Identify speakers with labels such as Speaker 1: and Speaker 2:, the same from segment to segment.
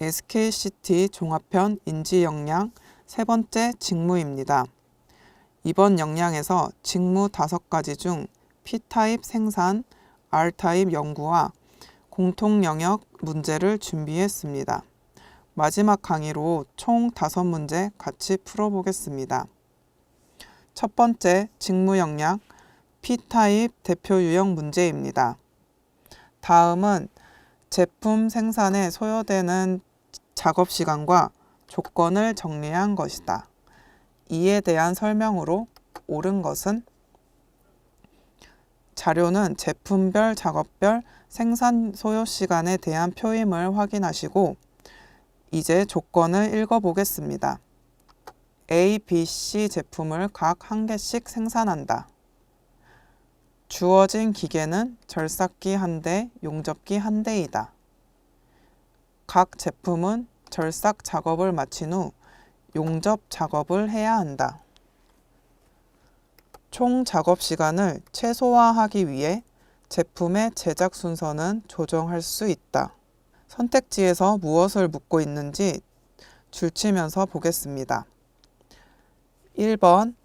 Speaker 1: SKCT 종합편 인지 역량 세 번째 직무입니다. 이번 역량에서 직무 5가지 중 P타입 생산, R타입 연구와 공통 영역 문제를 준비했습니다. 마지막 강의로 총 5문제 같이 풀어보겠습니다. 첫 번째 직무 역량 P타입 대표 유형 문제입니다. 다음은 제품 생산에 소요되는 작업 시간과 조건을 정리한 것이다. 이에 대한 설명으로 옳은 것은 자료는 제품별, 작업별 생산 소요 시간에 대한 표임을 확인하시고 이제 조건을 읽어보겠습니다. A, B, C 제품을 각 1개씩 생산한다. 주어진 기계는 절삭기 1대, 용접기 1대이다. 각 제품은 절삭 작업을 마친 후 용접 작업을 해야 한다. 총 작업 시간을 최소화하기 위해 제품의 제작 순서는 조정할 수 있다. 선택지에서 무엇을 묻고 있는지 줄치면서 보겠습니다. 1번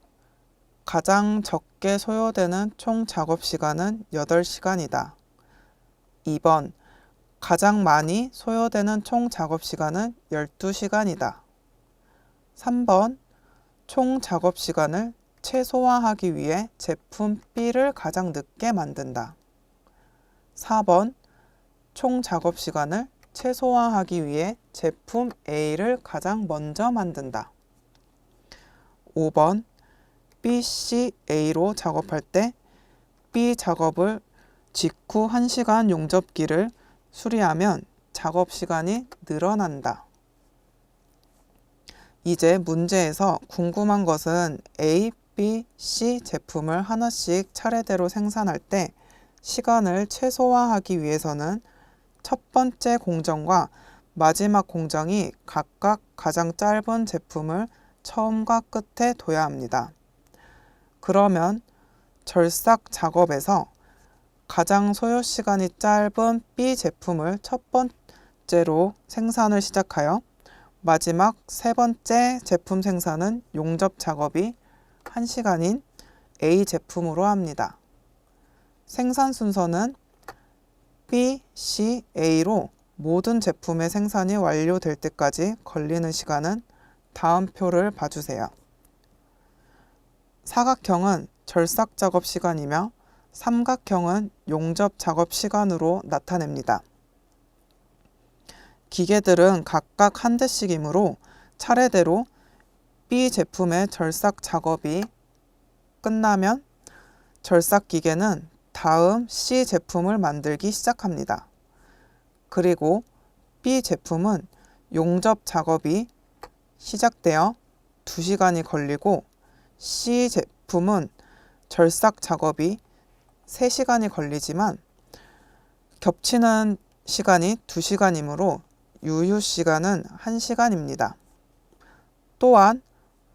Speaker 1: 가장 적게 소요되는 총 작업 시간은 8시간이다. 2번 가장 많이 소요되는 총 작업 시간은 12시간이다. 3번 총 작업 시간을 최소화하기 위해 제품 B를 가장 늦게 만든다. 4번 총 작업 시간을 최소화하기 위해 제품 A를 가장 먼저 만든다. 5번 B, C, A로 작업할 때 B 작업을 직후 1시간 용접기를 수리하면 작업 시간이 늘어난다. 이제 문제에서 궁금한 것은 A, B, C 제품을 하나씩 차례대로 생산할 때 시간을 최소화하기 위해서는 첫 번째 공정과 마지막 공정이 각각 가장 짧은 제품을 처음과 끝에 둬야 합니다. 그러면 절삭 작업에서 가장 소요 시간이 짧은 B 제품을 첫 번째로 생산을 시작하여 마지막 세 번째 제품 생산은 용접 작업이 1시간인 A 제품으로 합니다. 생산 순서는 B, C, A로 모든 제품의 생산이 완료될 때까지 걸리는 시간은 다음 표를 봐주세요. 사각형은 절삭 작업 시간이며 삼각형은 용접 작업 시간으로 나타냅니다. 기계들은 각각 1대씩이므로 차례대로 B 제품의 절삭 작업이 끝나면 절삭 기계는 다음 C 제품을 만들기 시작합니다. 그리고 B 제품은 용접 작업이 시작되어 2시간이 걸리고 C 제품은 절삭 작업이 3시간이 걸리지만 겹치는 시간이 2시간이므로 유효 시간은 1시간입니다. 또한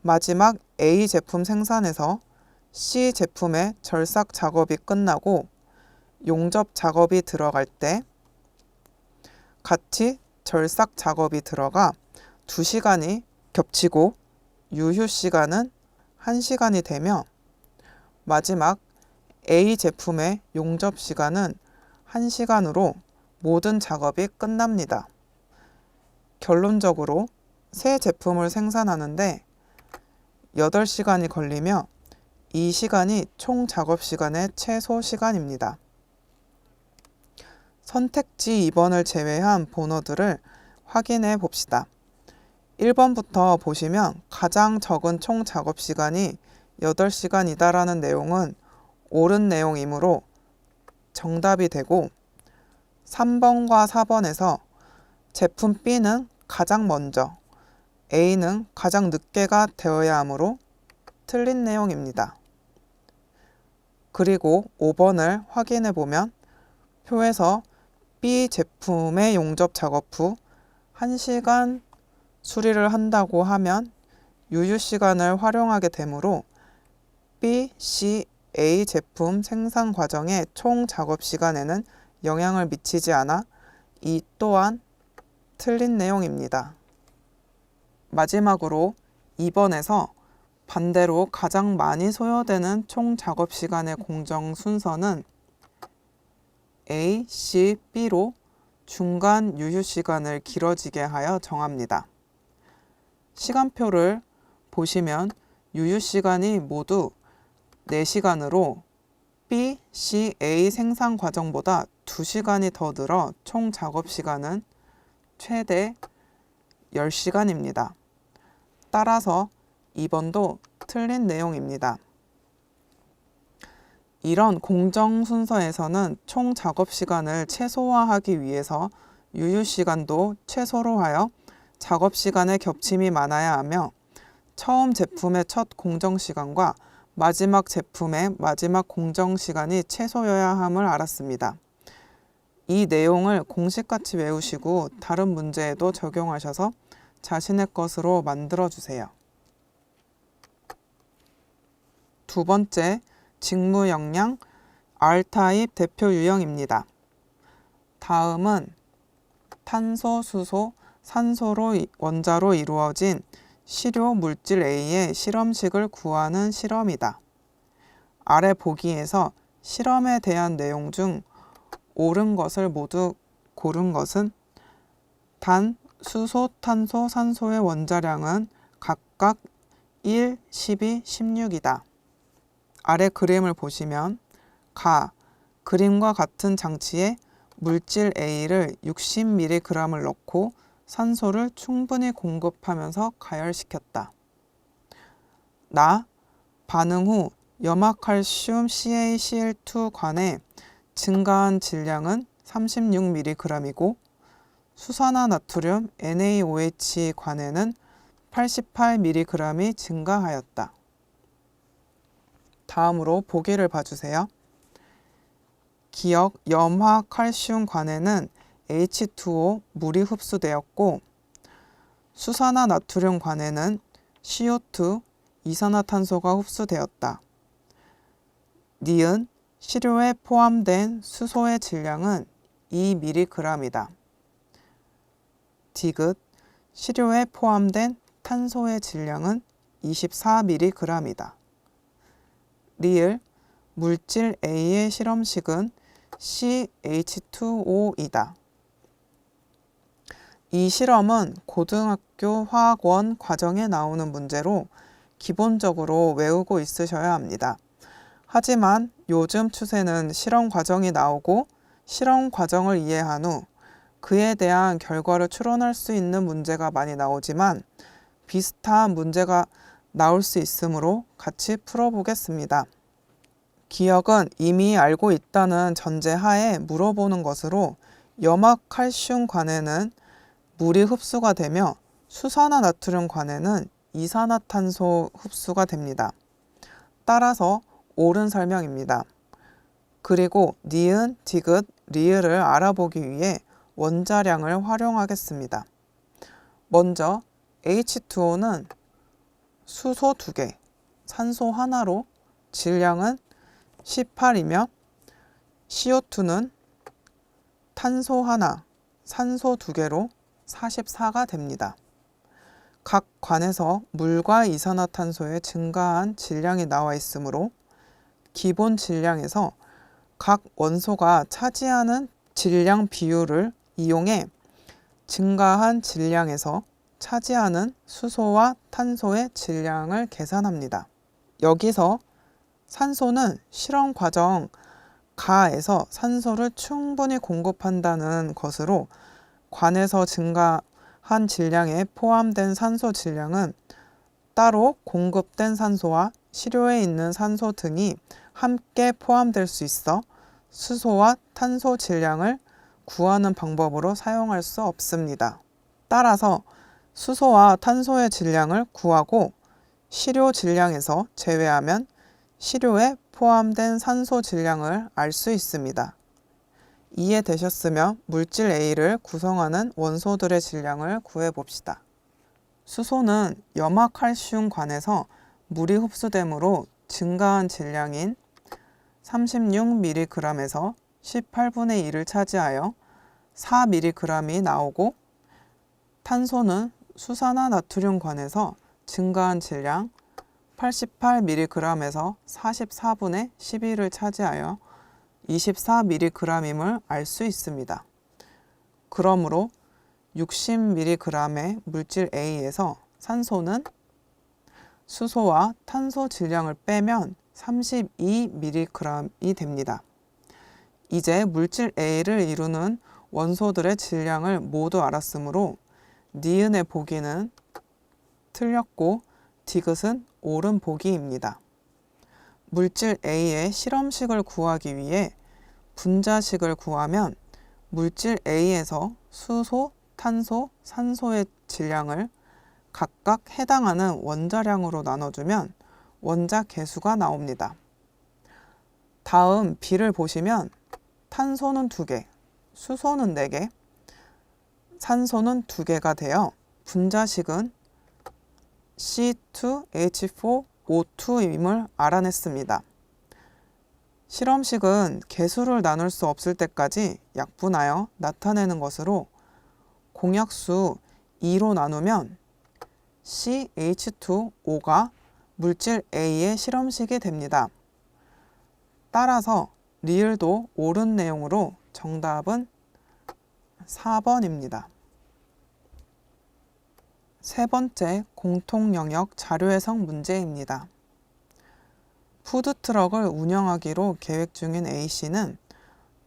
Speaker 1: 마지막 A 제품 생산에서 C 제품의 절삭 작업이 끝나고 용접 작업이 들어갈 때 같이 절삭 작업이 들어가 2시간이 겹치고 유효 시간은 1시간이 되며 마지막 A 제품의 용접 시간은 1시간으로 모든 작업이 끝납니다. 결론적으로 새 제품을 생산하는데 8시간이 걸리며 이 시간이 총 작업 시간의 최소 시간입니다. 선택지 2번을 제외한 번호들을 확인해 봅시다. 1번부터 보시면 가장 적은 총 작업 시간이 8시간이다라는 내용은 옳은 내용이므로 정답이 되고 3번과 4번에서 제품 B는 가장 먼저, A는 가장 늦게가 되어야 하므로 틀린 내용입니다. 그리고 5번을 확인해 보면 표에서 B 제품의 용접 작업 후 1시간 수리를 한다고 하면 유효 시간을 활용하게 되므로 B, C, A 제품 생산 과정의 총 작업 시간에는 영향을 미치지 않아 이 또한 틀린 내용입니다. 마지막으로 2번에서 반대로 가장 많이 소요되는 총 작업 시간의 공정 순서는 A, C, B로 중간 유휴 시간을 길어지게 하여 정합니다. 시간표를 보시면 유휴 시간이 모두 4시간으로 B, C, A 생산 과정보다 2시간이 더 늘어 총 작업 시간은 최대 10시간입니다. 따라서 2번도 틀린 내용입니다. 이런 공정 순서에서는 총 작업 시간을 최소화하기 위해서 유휴 시간도 최소로 하여 작업 시간의 겹침이 많아야 하며 처음 제품의 첫 공정 시간과 마지막 제품의 마지막 공정 시간이 최소여야 함을 알았습니다. 이 내용을 공식같이 외우시고 다른 문제에도 적용하셔서 자신의 것으로 만들어주세요. 두 번째, 직무 역량 R타입 대표 유형입니다. 다음은 탄소, 수소, 산소로 원자로 이루어진 시료 물질 A의 실험식을 구하는 실험이다. 아래 보기에서 실험에 대한 내용 중 옳은 것을 모두 고른 것은 단, 수소, 탄소, 산소의 원자량은 각각 1, 12, 16이다. 아래 그림을 보시면 그림과 같은 장치에 물질 A를 60mg을 넣고 산소를 충분히 공급하면서 가열시켰다. 반응 후 염화칼슘 CaCl2 관에 증가한 질량은 36mg이고 수산화나트륨 NaOH 관에는 88mg이 증가하였다. 다음으로 보기를 봐주세요. 기억 염화칼슘 관에는 H2O 물이 흡수되었고 수산화나트륨 관에는 CO2 이산화탄소가 흡수되었다. 니은 시료에 포함된 수소의 질량은 2mg이다. 디귿 시료에 포함된 탄소의 질량은 24mg이다. 리을 물질 A의 실험식은 CH2O이다. 이 실험은 고등학교 화학원 과정에 나오는 문제로 기본적으로 외우고 있으셔야 합니다. 하지만 요즘 추세는 실험 과정이 나오고 실험 과정을 이해한 후 그에 대한 결과를 추론할 수 있는 문제가 많이 나오지만 비슷한 문제가 나올 수 있으므로 같이 풀어보겠습니다. 기억은 이미 알고 있다는 전제하에 물어보는 것으로 염화칼슘 관에는 물이 흡수가 되며 수산화나트륨 관에는 이산화탄소 흡수가 됩니다. 따라서 옳은 설명입니다. 그리고 니은, 디귿, 리을을 알아보기 위해 원자량을 활용하겠습니다. 먼저 H2O는 수소 2개, 산소 하나로 질량은 18이며 CO2는 탄소 하나, 산소 2개로 44가 됩니다. 각 관에서 물과 이산화탄소의 증가한 질량이 나와 있으므로 기본 질량에서 각 원소가 차지하는 질량 비율을 이용해 증가한 질량에서 차지하는 수소와 탄소의 질량을 계산합니다. 여기서 산소는 실험 과정 가에서 산소를 충분히 공급한다는 것으로 관에서 증가한 질량에 포함된 산소 질량은 따로 공급된 산소와 시료에 있는 산소 등이 함께 포함될 수 있어 수소와 탄소 질량을 구하는 방법으로 사용할 수 없습니다. 따라서 수소와 탄소의 질량을 구하고 시료 질량에서 제외하면 시료에 포함된 산소 질량을 알 수 있습니다. 이해되셨으면 물질 A를 구성하는 원소들의 질량을 구해봅시다. 수소는 염화칼슘 관에서 물이 흡수되므로 증가한 질량인 36mg에서 18분의 1을 차지하여 4mg이 나오고 탄소는 수산화 나트륨관에서 증가한 질량 88mg에서 44분의 11을 차지하여 24mg임을 알 수 있습니다. 그러므로 60mg의 물질 A에서 산소는 수소와 탄소 질량을 빼면 32mg이 됩니다. 이제 물질 A를 이루는 원소들의 질량을 모두 알았으므로 니은의 보기는 틀렸고 디귿은 옳은 보기입니다. 물질 A의 실험식을 구하기 위해 분자식을 구하면 물질 A에서 수소, 탄소, 산소의 질량을 각각 해당하는 원자량으로 나눠주면 원자 개수가 나옵니다. 다음 B를 보시면 탄소는 2개, 수소는 4개, 산소는 2개가 되어 분자식은 C2H4O2임을 알아냈습니다. 실험식은 개수를 나눌 수 없을 때까지 약분하여 나타내는 것으로 공약수 2로 나누면 CH2O가 물질 A의 실험식이 됩니다. 따라서 리을도 옳은 내용으로 정답은 4번입니다. 세 번째 공통영역 자료해석 문제입니다. 푸드트럭을 운영하기로 계획 중인 A씨는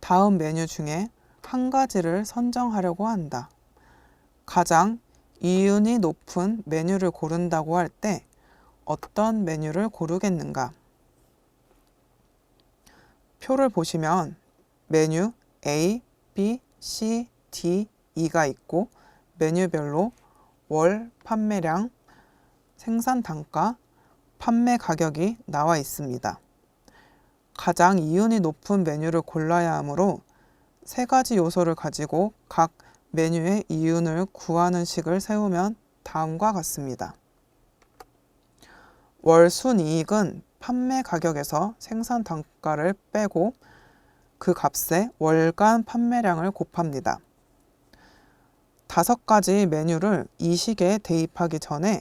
Speaker 1: 다음 메뉴 중에 한 가지를 선정하려고 한다. 가장 이윤이 높은 메뉴를 고른다고 할 때 어떤 메뉴를 고르겠는가? 표를 보시면 메뉴 A, B, C, D, E가 있고 메뉴별로 월 판매량, 생산 단가, 판매 가격이 나와 있습니다. 가장 이윤이 높은 메뉴를 골라야 하므로 세 가지 요소를 가지고 각 메뉴의 이윤을 구하는 식을 세우면 다음과 같습니다. 월 순이익은 판매 가격에서 생산 단가를 빼고 그 값에 월간 판매량을 곱합니다. 5가지 메뉴를 이 식에 대입하기 전에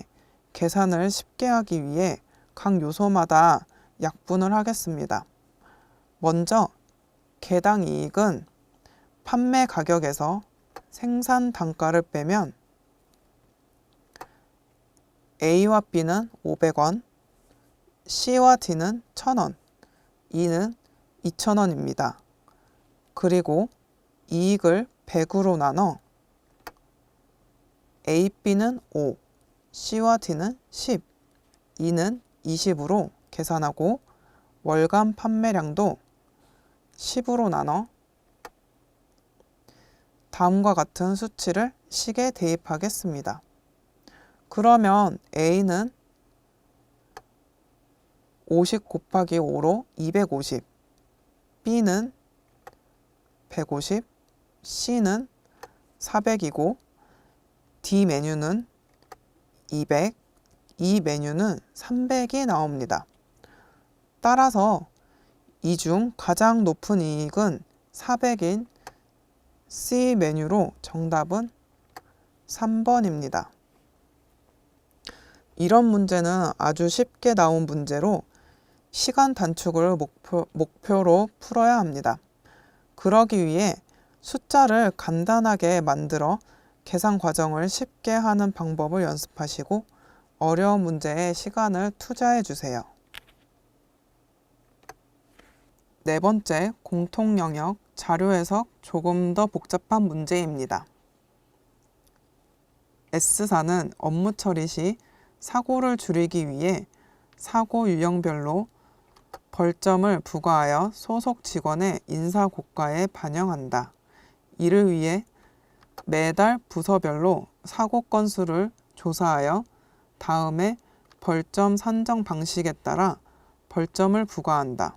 Speaker 1: 계산을 쉽게 하기 위해 각 요소마다 약분을 하겠습니다. 먼저 개당 이익은 판매 가격에서 생산 단가를 빼면 A와 B는 500원, C와 D는 1000원, E는 2000원입니다. 그리고 이익을 100으로 나눠 A, B는 5, C와 D는 10, E는 20으로 계산하고 월간 판매량도 10으로 나눠 다음과 같은 수치를 식에 대입하겠습니다. 그러면 A는 50 곱하기 5로 250, B는 150, C는 400이고 D 메뉴는 200, E 메뉴는 300이 나옵니다. 따라서 이 중 가장 높은 이익은 400인 C 메뉴로 정답은 3번입니다. 이런 문제는 아주 쉽게 나온 문제로 시간 단축을 목표로 풀어야 합니다. 그러기 위해 숫자를 간단하게 만들어 계산 과정을 쉽게 하는 방법을 연습하시고 어려운 문제에 시간을 투자해 주세요. 네 번째 공통영역 자료 해석 조금 더 복잡한 문제입니다. S사는 업무 처리 시 사고를 줄이기 위해 사고 유형별로 벌점을 부과하여 소속 직원의 인사 고과에 반영한다. 이를 위해 매달 부서별로 사고 건수를 조사하여 다음에 벌점 산정 방식에 따라 벌점을 부과한다.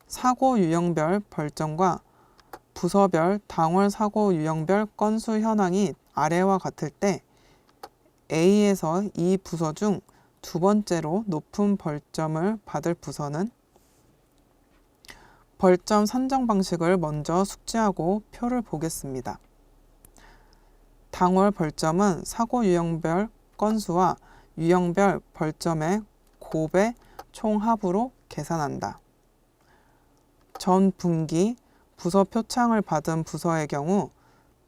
Speaker 1: 사고 유형별 벌점과 부서별 당월 사고 유형별 건수 현황이 아래와 같을 때 A에서 이 부서 중 두 번째로 높은 벌점을 받을 부서는 벌점 산정 방식을 먼저 숙지하고 표를 보겠습니다. 당월 벌점은 사고 유형별 건수와 유형별 벌점의 곱의 총합으로 계산한다. 전 분기 부서 표창을 받은 부서의 경우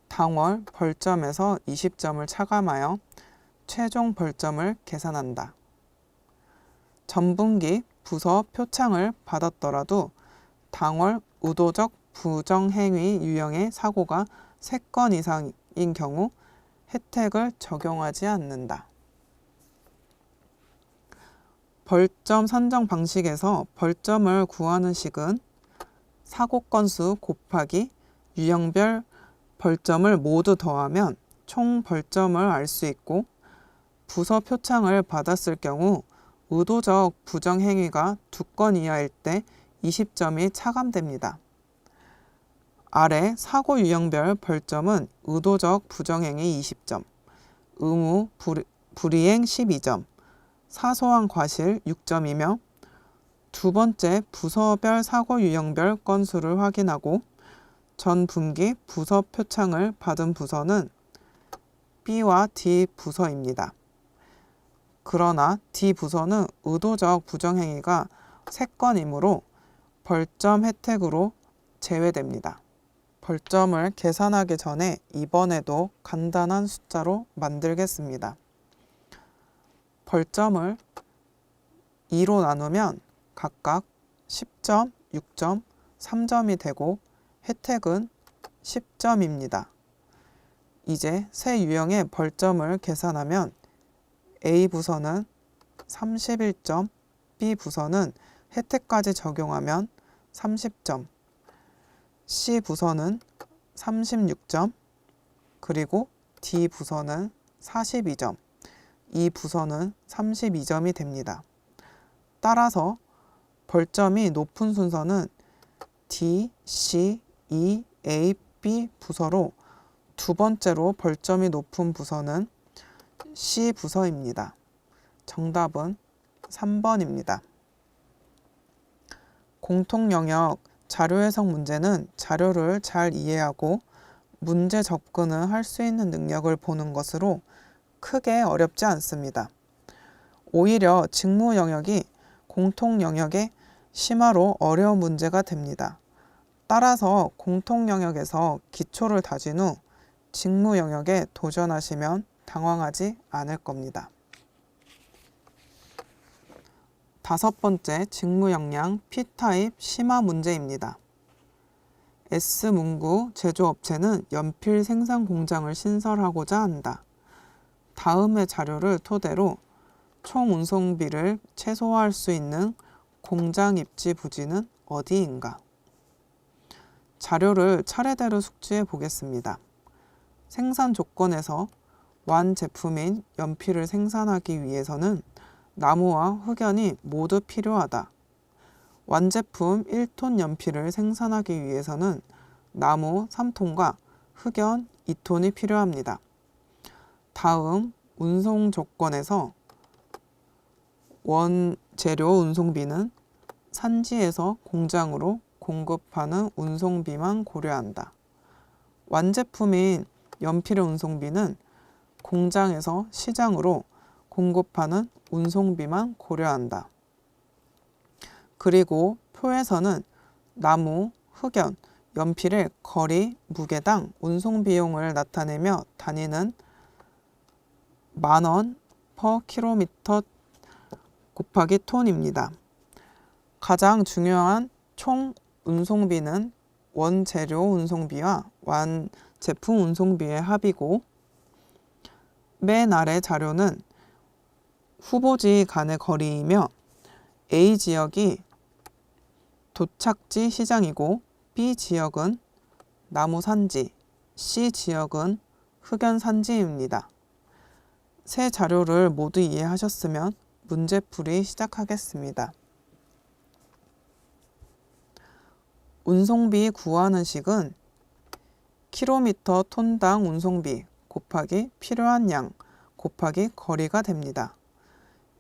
Speaker 1: 당월 벌점에서 20점을 차감하여 최종 벌점을 계산한다. 전분기 부서 표창을 받았더라도 당월 의도적 부정행위 유형의 사고가 3건 이상인 경우 혜택을 적용하지 않는다. 벌점 산정 방식에서 벌점을 구하는 식은 사고 건수 곱하기 유형별 벌점을 모두 더하면 총 벌점을 알 수 있고, 부서 표창을 받았을 경우 의도적 부정행위가 2건 이하일 때 20점이 차감됩니다. 아래 사고 유형별 벌점은 의도적 부정행위 20점, 의무 불이행 12점, 사소한 과실 6점이며 두 번째 부서별 사고 유형별 건수를 확인하고 전 분기 부서 표창을 받은 부서는 B와 D 부서입니다. 그러나 D 부서는 의도적 부정행위가 3건이므로 벌점 혜택으로 제외됩니다. 벌점을 계산하기 전에 이번에도 간단한 숫자로 만들겠습니다. 벌점을 2로 나누면 각각 10점, 6점, 3점이 되고 혜택은 10점입니다. 이제 세 유형의 벌점을 계산하면 A 부서는 31점, B 부서는 혜택까지 적용하면 30점, C 부서는 36점, 그리고 D 부서는 42점, E 부서는 32점이 됩니다. 따라서 벌점이 높은 순서는 D, C, E, A, B 부서로 두 번째로 벌점이 높은 부서는 C 부서입니다. 정답은 3번입니다. 공통영역 자료 해석 문제는 자료를 잘 이해하고 문제 접근을 할 수 있는 능력을 보는 것으로 크게 어렵지 않습니다. 오히려 직무 영역이 공통 영역의 심화로 어려운 문제가 됩니다. 따라서 공통 영역에서 기초를 다진 후 직무 영역에 도전하시면 당황하지 않을 겁니다. 5번째 직무 역량 P타입 심화 문제입니다. S문구 제조업체는 연필 생산 공장을 신설하고자 한다. 다음의 자료를 토대로 총 운송비를 최소화할 수 있는 공장 입지 부지는 어디인가? 자료를 차례대로 숙지해 보겠습니다. 생산 조건에서 완제품인 연필을 생산하기 위해서는 나무와 흑연이 모두 필요하다. 완제품 1톤 연필을 생산하기 위해서는 나무 3톤과 흑연 2톤이 필요합니다. 다음 운송 조건에서 원재료 운송비는 산지에서 공장으로 공급하는 운송비만 고려한다. 완제품인 연필의 운송비는 공장에서 시장으로 공급하는 운송비만 고려한다. 그리고 표에서는 나무, 흑연, 연필의 거리, 무게당 운송비용을 나타내며 단위는 10,000원 per 킬로미터 곱하기 톤입니다. 가장 중요한 총 운송비는 원재료 운송비와 완제품 운송비의 합이고, 맨 아래 자료는 후보지 간의 거리이며 A 지역이 도착지 시장이고 B 지역은 나무 산지, C 지역은 흑연 산지입니다. 세 자료를 모두 이해하셨으면 문제풀이 시작하겠습니다. 운송비 구하는 식은 킬로미터 톤당 운송비 곱하기 필요한 양 곱하기 거리가 됩니다.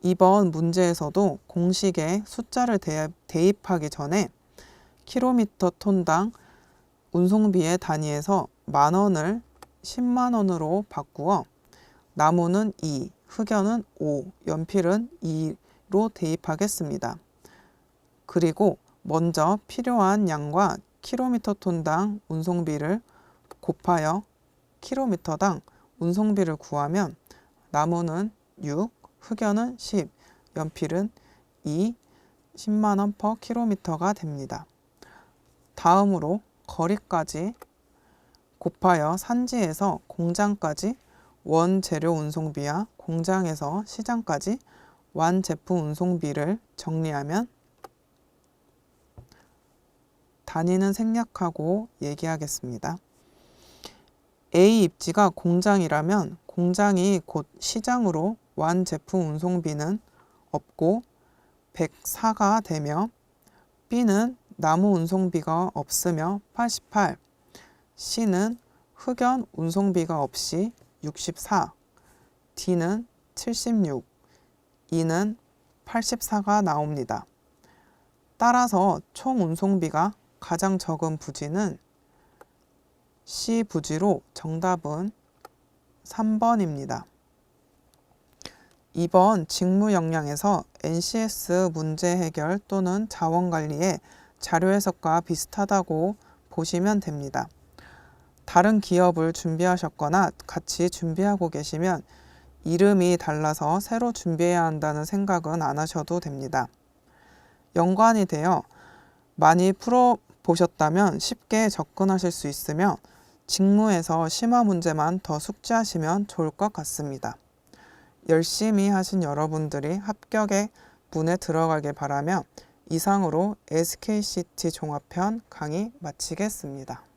Speaker 1: 이번 문제에서도 공식에 숫자를 대입하기 전에 킬로미터 톤당 운송비의 단위에서 10,000원을 10만 원으로 바꾸어 나무는 2, 흑연은 5, 연필은 2로 대입하겠습니다. 그리고 먼저 필요한 양과 킬로미터 톤당 운송비를 곱하여 킬로미터당 운송비를 구하면 나무는 6, 흑연은 10, 연필은 2, 10만 원 per 킬로미터가 됩니다. 다음으로 거리까지 곱하여 산지에서 공장까지 원재료 운송비와 공장에서 시장까지 완제품 운송비를 정리하면 단위는 생략하고 얘기하겠습니다. A 입지가 공장이라면 공장이 곧 시장으로 완제품 운송비는 없고 104가 되며 B는 나무 운송비가 없으며 88, C는 흑연 운송비가 없이 64, D는 76, E는 84가 나옵니다. 따라서 총 운송비가 가장 적은 부지는 C 부지로 정답은 3번입니다. 2번 직무 역량에서 NCS 문제 해결 또는 자원 관리의 자료 해석과 비슷하다고 보시면 됩니다. 다른 기업을 준비하셨거나 같이 준비하고 계시면 이름이 달라서 새로 준비해야 한다는 생각은 안 하셔도 됩니다. 연관이 되어 많이 풀어보셨다면 쉽게 접근하실 수 있으며 직무에서 심화 문제만 더 숙지하시면 좋을 것 같습니다. 열심히 하신 여러분들이 합격의 문에 들어가길 바라며 이상으로 SKCT 종합편 강의 마치겠습니다.